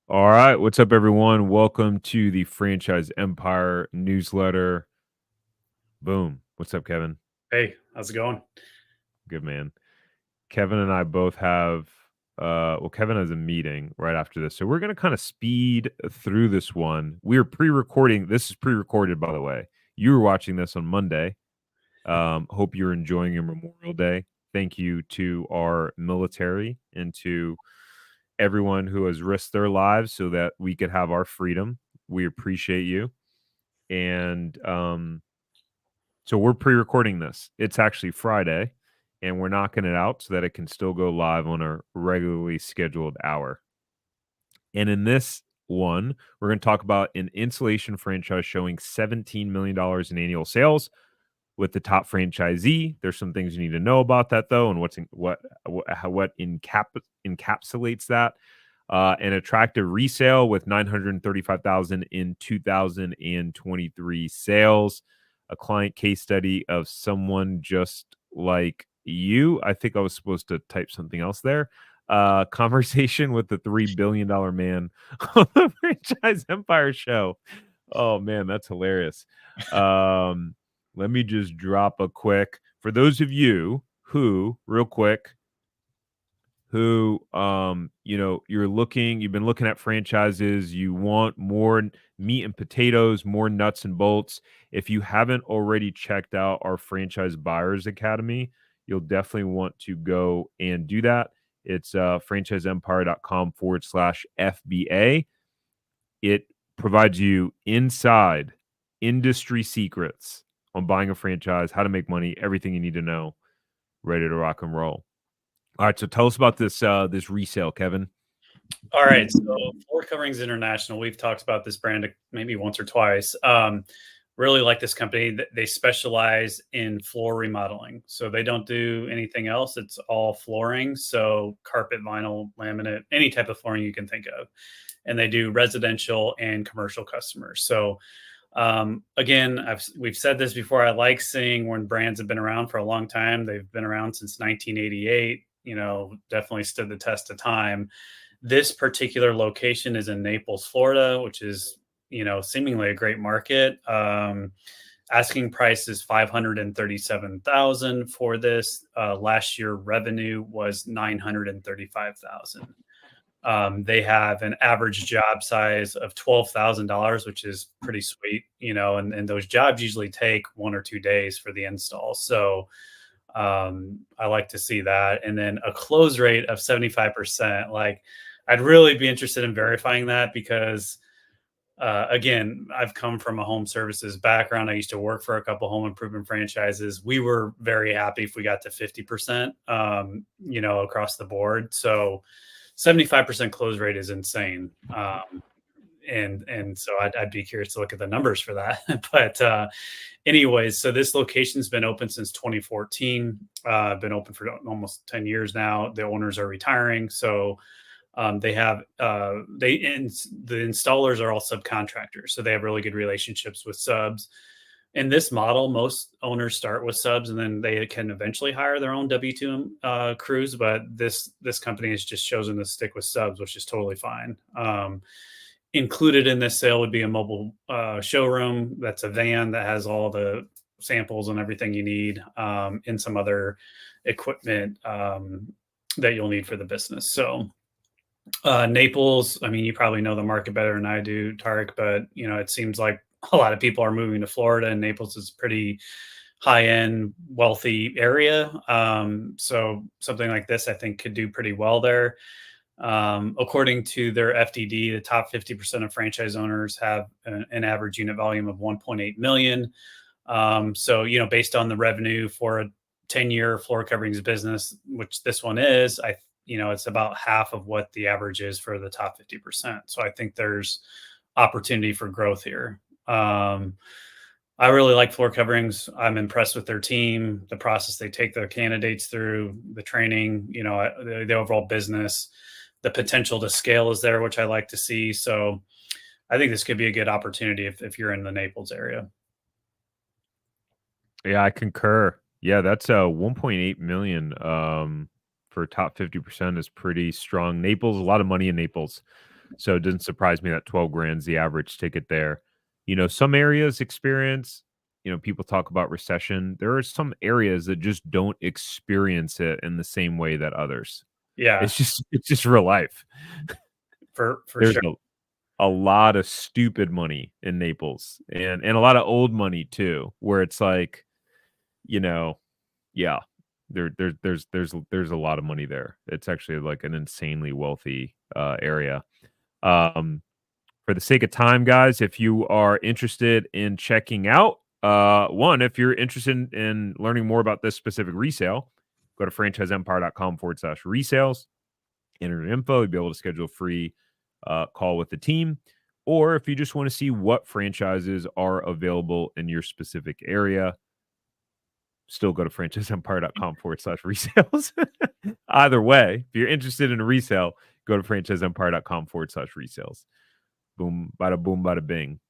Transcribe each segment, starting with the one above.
All right, what's up, everyone? Welcome to the Franchise Empire newsletter. Boom. What's up, Kevin? Hey, how's it going? Good man. Kevin and I both have, Kevin has a meeting right after this. So we're going to kind of speed through this one. We are pre recording. This is pre recorded, by the way. You were watching this on Monday. Hope you're enjoying your Memorial Day. Thank you to our military and to everyone who has risked their lives so that we could have our freedom. We appreciate you. And so we're pre-recording this. It's actually Friday, and we're knocking it out so that it can still go live on a regularly scheduled hour. And in this one, we're going to talk about an insulation franchise showing $17 million in annual sales with the top franchisee. There's some things you need to know about that, though, and what encapsulates that. An attractive resale with 935,000 in 2023 sales. A client case study of someone just like you. I think I was supposed to type something else there. Conversation with the $3 billion man on the Franchise Empire show. Oh man, that's hilarious. Let me just drop a quick for those of you who, real quick, who you've been looking at franchises, you want more meat and potatoes, more nuts and bolts. If you haven't already checked out our Franchise Buyers Academy, you'll definitely want to go and do that. It's franchiseempire.com/FBA. It provides you inside industry secrets on buying a franchise, how to make money, everything you need to know, ready to rock and roll. All right, so tell us about this resale, Kevin. All right, so Floor Coverings International, we've talked about this brand maybe once or twice. Really like this company. They specialize in floor remodeling. So they don't do anything else. It's all flooring. So carpet, vinyl, laminate, any type of flooring you can think of. And they do residential and commercial customers. So again, we've said this before. I like seeing when brands have been around for a long time. They've been around since 1988. Definitely stood the test of time. This particular location is in Naples, Florida, which is seemingly a great market. Asking price is 537,000 for this. Last year revenue was 935,000. They have an average job size of $12,000, which is pretty sweet, and those jobs usually take 1 or 2 days for the install. So I like to see that. And then a close rate of 75%. Like, I'd really be interested in verifying that because, again, I've come from a home services background. I used to work for a couple home improvement franchises. We were very happy if we got to 50%, across the board. So 75% close rate is insane. And so I'd be curious to look at the numbers for that. But anyways, so this location's been open since 2014. Been open for almost 10 years now. The owners are retiring, so the installers are all subcontractors, so they have really good relationships with subs. In this model, most owners start with subs, and then they can eventually hire their own W2 crews. But this company has just chosen to stick with subs, which is totally fine. Included in this sale would be a mobile showroom. That's a van that has all the samples and everything you need, and some other equipment that you'll need for the business. So Naples, I mean, you probably know the market better than I do, Tarek, but it seems like a lot of people are moving to Florida, and Naples is a pretty high-end, wealthy area. So something like this, I think, could do pretty well there. According to their FDD, the top 50% of franchise owners have an average unit volume of 1.8 million. So, based on the revenue for a 10-year floor coverings business, which this one is, it's about half of what the average is for the top 50%. So I think there's opportunity for growth here. I really like Floor Coverings. I'm impressed with their team, the process they take their candidates through, the training, the overall business. The potential to scale is there, which I like to see. So I think this could be a good opportunity if you're in the Naples area. Yeah, I concur. Yeah, that's 1.8 million for top 50% is pretty strong. Naples, a lot of money in Naples. So it doesn't surprise me that 12 grand's the average ticket there. Some areas experience, people talk about recession. There are some areas that just don't experience it in the same way that others. Yeah, It's just real life. for There's sure. a lot of stupid money in Naples and a lot of old money too, where it's like, you know, yeah, there's a lot of money there. It's actually like an insanely wealthy area. Um, for the sake of time, guys, if you are interested in checking out, if you're interested in learning more about this specific resale, go to franchiseempire.com/resales. Enter your info. You'll be able to schedule a free call with the team. Or if you just want to see what franchises are available in your specific area, still go to franchiseempire.com/resales. Either way, if you're interested in a resale, go to franchiseempire.com/resales. Boom, bada boom, bada bing.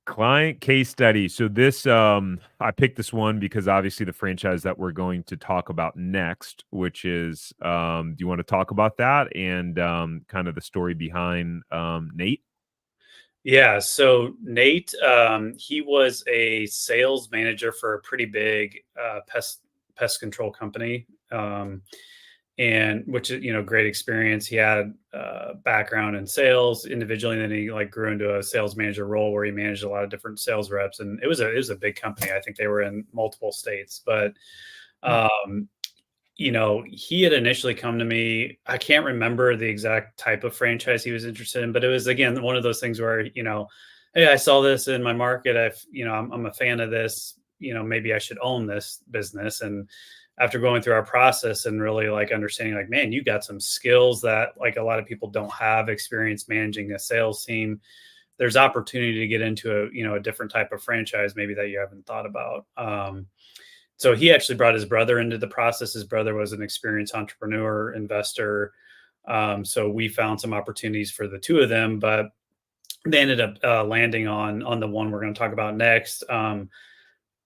Client case study. So this I picked this one because obviously the franchise that we're going to talk about next, which is do you want to talk about that and kind of the story behind Nate? Yeah, so Nate, he was a sales manager for a pretty big pest control company, and which is great experience. He had background in sales individually, and then he like grew into a sales manager role where he managed a lot of different sales reps, and it was a big company. I think they were in multiple states, but Hmm. um, he had initially come to me. I can't remember the exact type of franchise he was interested in, but it was again one of those things where, hey, I saw this in my market. I'm a fan of this. Maybe I should own this business. And after going through our process and really like understanding, like, man, you got some skills that like a lot of people don't have experience managing a sales team. There's opportunity to get into a different type of franchise maybe that you haven't thought about. So he actually brought his brother into the process. His brother was an experienced entrepreneur, investor. So we found some opportunities for the two of them, but they ended up landing on the one we're going to talk about next,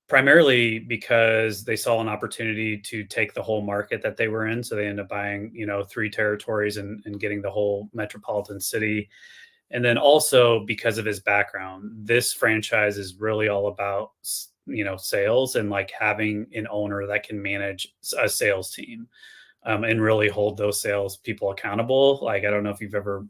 primarily because they saw an opportunity to take the whole market that they were in. So they ended up buying, 3 territories and getting the whole metropolitan city. And then also because of his background, this franchise is really all about sales and like having an owner that can manage a sales team, and really hold those sales people accountable. Like, I don't know if you've ever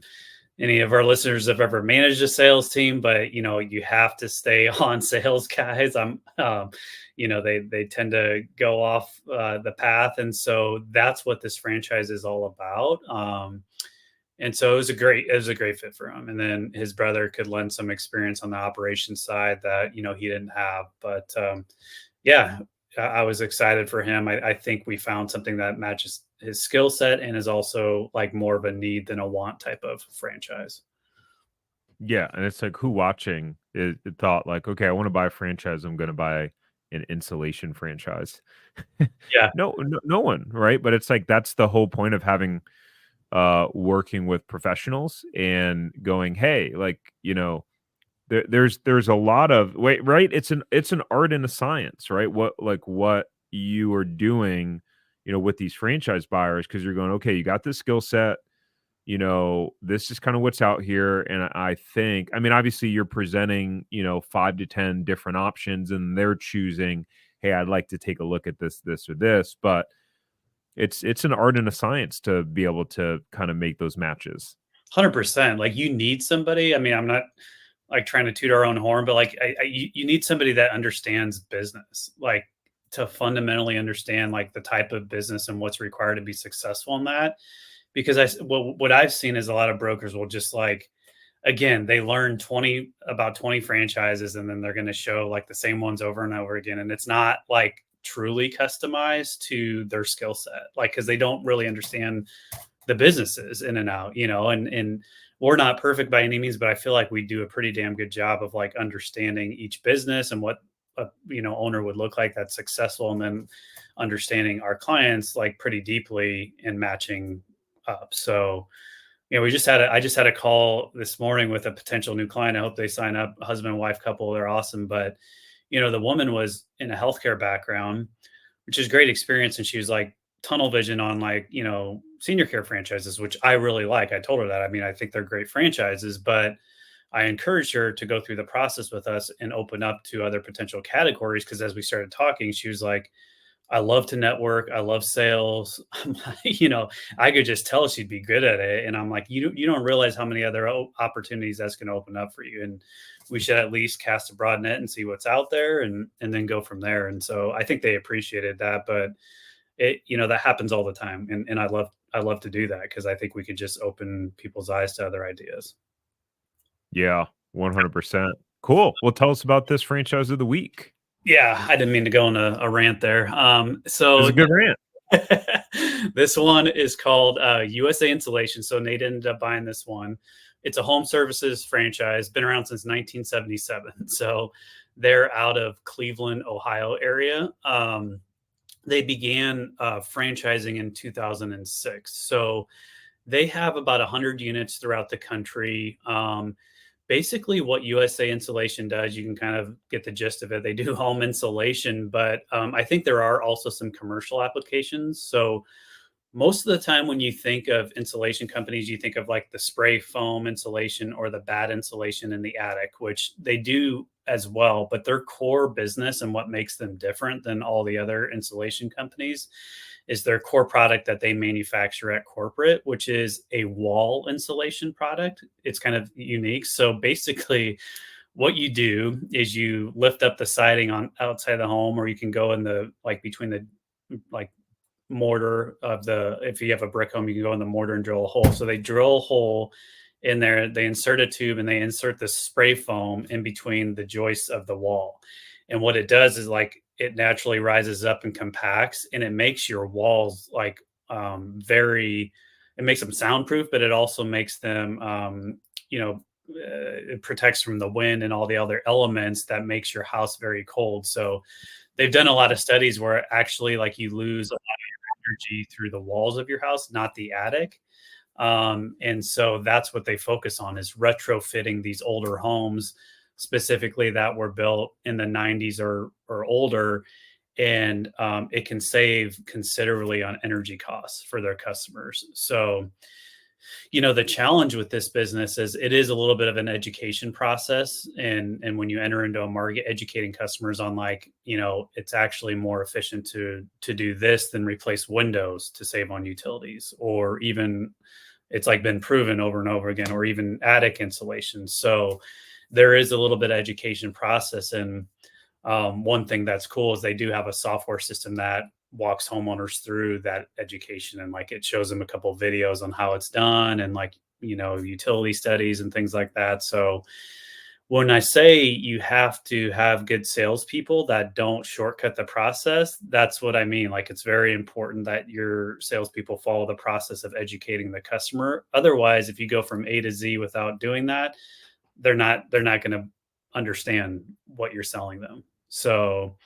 any of our listeners have ever managed a sales team, but you have to stay on sales guys. They tend to go off the path, and so that's what this franchise is all about. And so it was a great fit for him. And then his brother could lend some experience on the operations side that he didn't have. But yeah, I was excited for him. I think we found something that matches his skill set and is also like more of a need than a want type of franchise. Yeah, and it's like who watching it thought like, okay, I want to buy a franchise. I'm going to buy an insulation franchise. Yeah, No one, right? But it's like that's the whole point of having working with professionals and going, hey, like, there's a lot of wait, right? It's an art and a science, right? What you are doing, with these franchise buyers, because you're going, okay, you got this skill set, this is kind of what's out here. And I think, I mean, obviously you're presenting, 5 to 10 different options and they're choosing, hey, I'd like to take a look at this, or this, but it's an art and a science to be able to kind of make those matches. 100%. Like, you need somebody. I mean, I'm not like trying to toot our own horn, but like you need somebody that understands business, like to fundamentally understand like the type of business and what's required to be successful in that. Because what I've seen is a lot of brokers will just like, again, they learn 20 franchises and then they're going to show like the same ones over and over again. And it's not like truly customized to their skill set, like, because they don't really understand the businesses in and out, and we're not perfect by any means, but I feel like we do a pretty damn good job of like understanding each business and what a owner would look like that's successful, and then understanding our clients like pretty deeply and matching up. So I just had a call this morning with a potential new client. I hope they sign up. Husband and wife couple, they're awesome. But the woman was in a healthcare background, which is great experience, and she was like tunnel vision on like senior care franchises, which I really like. I told her that. I mean, I think they're great franchises, but I encouraged her to go through the process with us and open up to other potential categories. Because as we started talking, she was like, I love to network. I love sales. I'm like, I could just tell she'd be good at it. And I'm like, you don't realize how many other opportunities that's going to open up for you. And we should at least cast a broad net and see what's out there, and then go from there. And so I think they appreciated that, but that happens all the time. And I love to do that because I think we could just open people's eyes to other ideas. Yeah, 100%. Cool. Well, tell us about this franchise of the week. Yeah, I didn't mean to go on a rant there. It was a good rant. This one is called USA Insulation. So Nate ended up buying this one. It's a home services franchise, been around since 1977. So they're out of Cleveland, Ohio area. They began franchising in 2006. So they have about 100 units throughout the country. Basically, what USA Insulation does, you can kind of get the gist of it. They do home insulation, but I think there are also some commercial applications. So most of the time when you think of insulation companies, you think of like the spray foam insulation or the bat insulation in the attic, which they do as well. But their core business and what makes them different than all the other insulation companies is their core product that they manufacture at corporate, which is a wall insulation product. It's kind of unique. So basically, what you do is you lift up the siding on outside the home, or you can go in the between the like mortar of if you have a brick home, you can go in the mortar and drill a hole. So they drill a hole in there, they insert a tube, and they insert the spray foam in between the joists of the wall. And what it does is it naturally rises up and compacts, and it makes your walls it makes them soundproof, but it also makes them it protects from the wind and all the other elements that makes your house very cold. So they've done a lot of studies where actually you lose a lot of your energy through the walls of your house, not the attic. And so that's what they focus on, is retrofitting these older homes, specifically that were built in the 90s or older. And it can save considerably on energy costs for their customers. So, the challenge with this business is it is a little bit of an education process. And when you enter into a market, educating customers on it's actually more efficient to do this than replace windows to save on utilities, or even it's been proven over and over again, or even attic insulation. So there is a little bit of education process. And one thing that's cool is they do have a software system that walks homeowners through that education, and it shows them a couple of videos on how it's done, and utility studies and things like that. So when I say you have to have good salespeople that don't shortcut the process, that's what I mean. It's very important that your salespeople follow the process of educating the customer. Otherwise, if you go from A to Z without doing that, they're not going to understand what you're selling them. So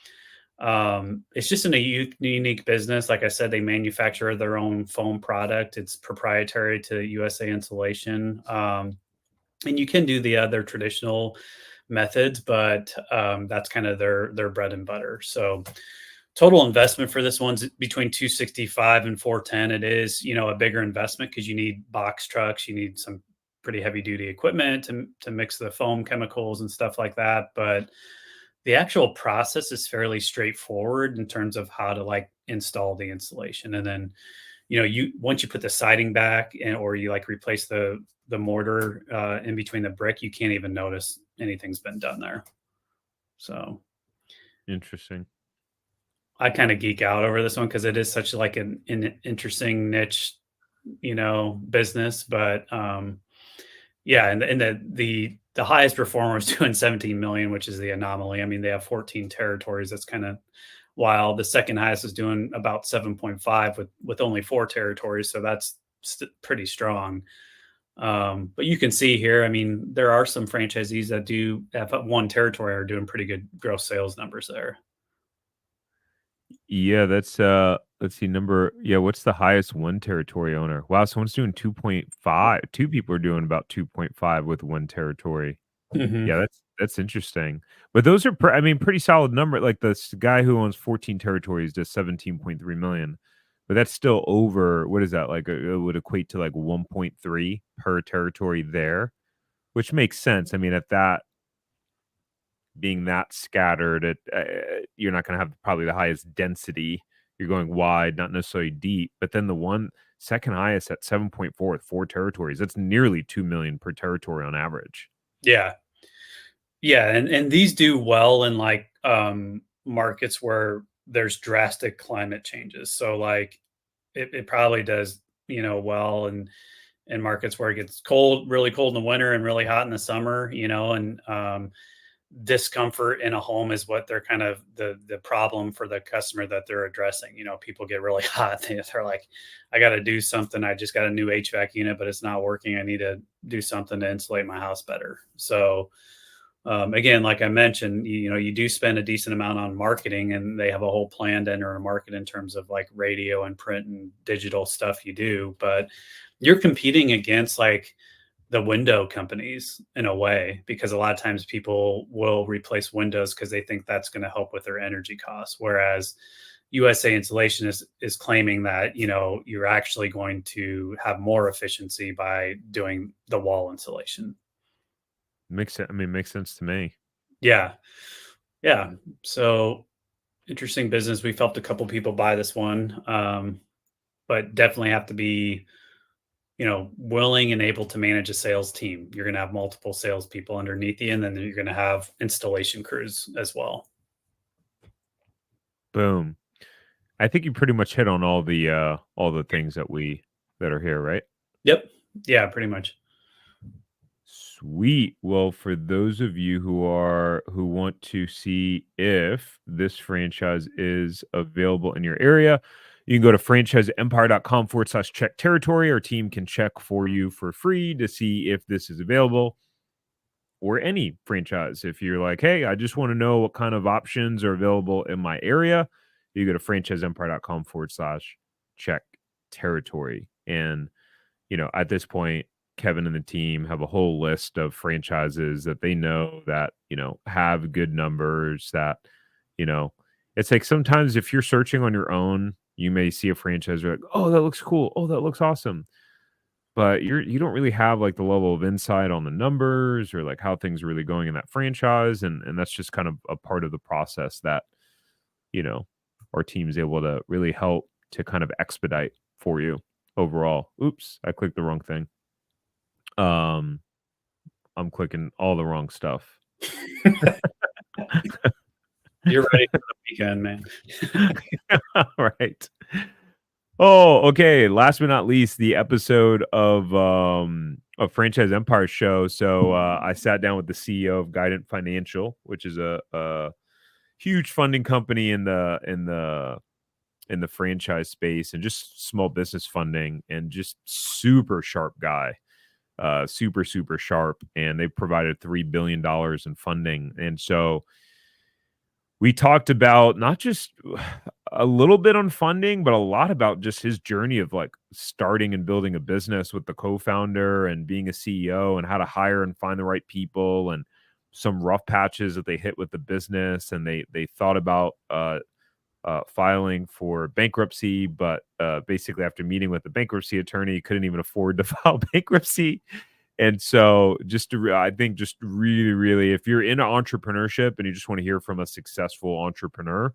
it's just a unique business. Like I said, they manufacture their own foam product. It's proprietary to USA Insulation. And you can do the other traditional methods, but that's kind of their bread and butter. So total investment for this one's between 265 and 410. It is, a bigger investment because you need box trucks, you need some pretty heavy duty equipment to mix the foam chemicals and stuff like that. But the actual process is fairly straightforward in terms of how to install the insulation. And then, once you put the siding back or you replace the mortar in between the brick, you can't even notice anything's been done there. So interesting. I kind of geek out over this one because it is such an interesting niche, business. But yeah, and the highest performer is doing 17 million, which is the anomaly. I mean, they have 14 territories. That's kind of wild. The second highest is doing about 7.5 with only 4 territories. So that's pretty strong. But you can see here, I mean, there are some franchisees that do have 1 territory are doing pretty good gross sales numbers there. Yeah, that's let's see, what's the highest 1 territory owner? Wow, someone's doing 2.5. 2 people are doing about 2.5 with 1 territory. Mm-hmm. Yeah, that's interesting. But those are pretty solid number. Like this guy who owns 14 territories does 17.3 million. but that's still over. What is that like? It would equate to like 1.3 per territory there, which makes sense. I mean, at that being that scattered, you're not going to have probably the highest density. You're going wide, not necessarily deep. But then the one second highest at 7.4 with 4 territories, that's nearly 2 million per territory on average. Yeah. Yeah, and these do well in like markets where there's drastic climate changes. So like it probably does, well in markets where it gets cold, really cold in the winter and really hot in the summer, and discomfort in a home is what they're kind of the problem for the customer that they're addressing. People get really hot. They're like, I got to do something. I just got a new HVAC unit, but it's not working. I need to do something to insulate my house better. So again, like I mentioned, you do spend a decent amount on marketing, and they have a whole plan to enter a market in terms of like radio and print and digital stuff you do. But you're competing against like the window companies in a way, because a lot of times people will replace windows because they think that's going to help with their energy costs. Whereas USA Insulation is claiming that, you're actually going to have more efficiency by doing the wall insulation. Makes sense. I mean, makes sense to me. Yeah. Yeah. So interesting business. We've helped a couple people buy this one, but definitely have to be, willing and able to manage a sales team. You're going to have multiple salespeople underneath you, and then you're going to have installation crews as well. Boom. I think you pretty much hit on all the things that are here, right? Yep. Yeah, pretty much. Sweet. Well, for those of you who want to see if this franchise is available in your area, you can go to franchiseempire.com/check territory. Our team can check for you for free to see if this is available, or any franchise. If you're like, hey, I just want to know what kind of options are available in my area, you go to franchiseempire.com/check territory. And, at this point, Kevin and the team have a whole list of franchises that they know that, have good numbers that, it's like sometimes if you're searching on your own, you may see a franchise, you're like, oh, that looks cool. Oh, that looks awesome. But you don't really have like the level of insight on the numbers or like how things are really going in that franchise. And that's just kind of a part of the process that, you know, our team's able to really help to kind of expedite for you overall. Oops, I clicked the wrong thing. I'm clicking all the wrong stuff. You're ready for the weekend, man. All right. Oh, okay. Last but not least, the episode of Franchise Empire show. So I sat down with the CEO of Guidant Financial, which is a huge funding company in the franchise space and just small business funding, and just super sharp guy. Super sharp, and they provided $3 billion in funding. And so we talked about not just a little bit on funding, but a lot about just his journey of like starting and building a business with the co-founder and being a CEO, and how to hire and find the right people, and some rough patches that they hit with the business. And they thought about filing for bankruptcy, but basically after meeting with the bankruptcy attorney, couldn't even afford to file bankruptcy. And so I think just really, really, if you're into entrepreneurship and you just want to hear from a successful entrepreneur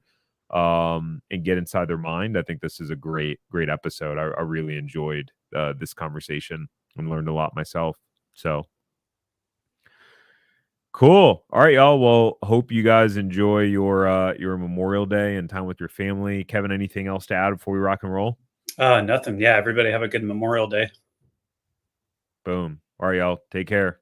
and get inside their mind, I think this is a great episode. I really enjoyed this conversation and learned a lot myself. So cool. All right, y'all. Well, hope you guys enjoy your Memorial Day and time with your family. Kevin, anything else to add before we rock and roll? Nothing. Yeah, everybody have a good Memorial Day. Boom. All right, y'all. Take care.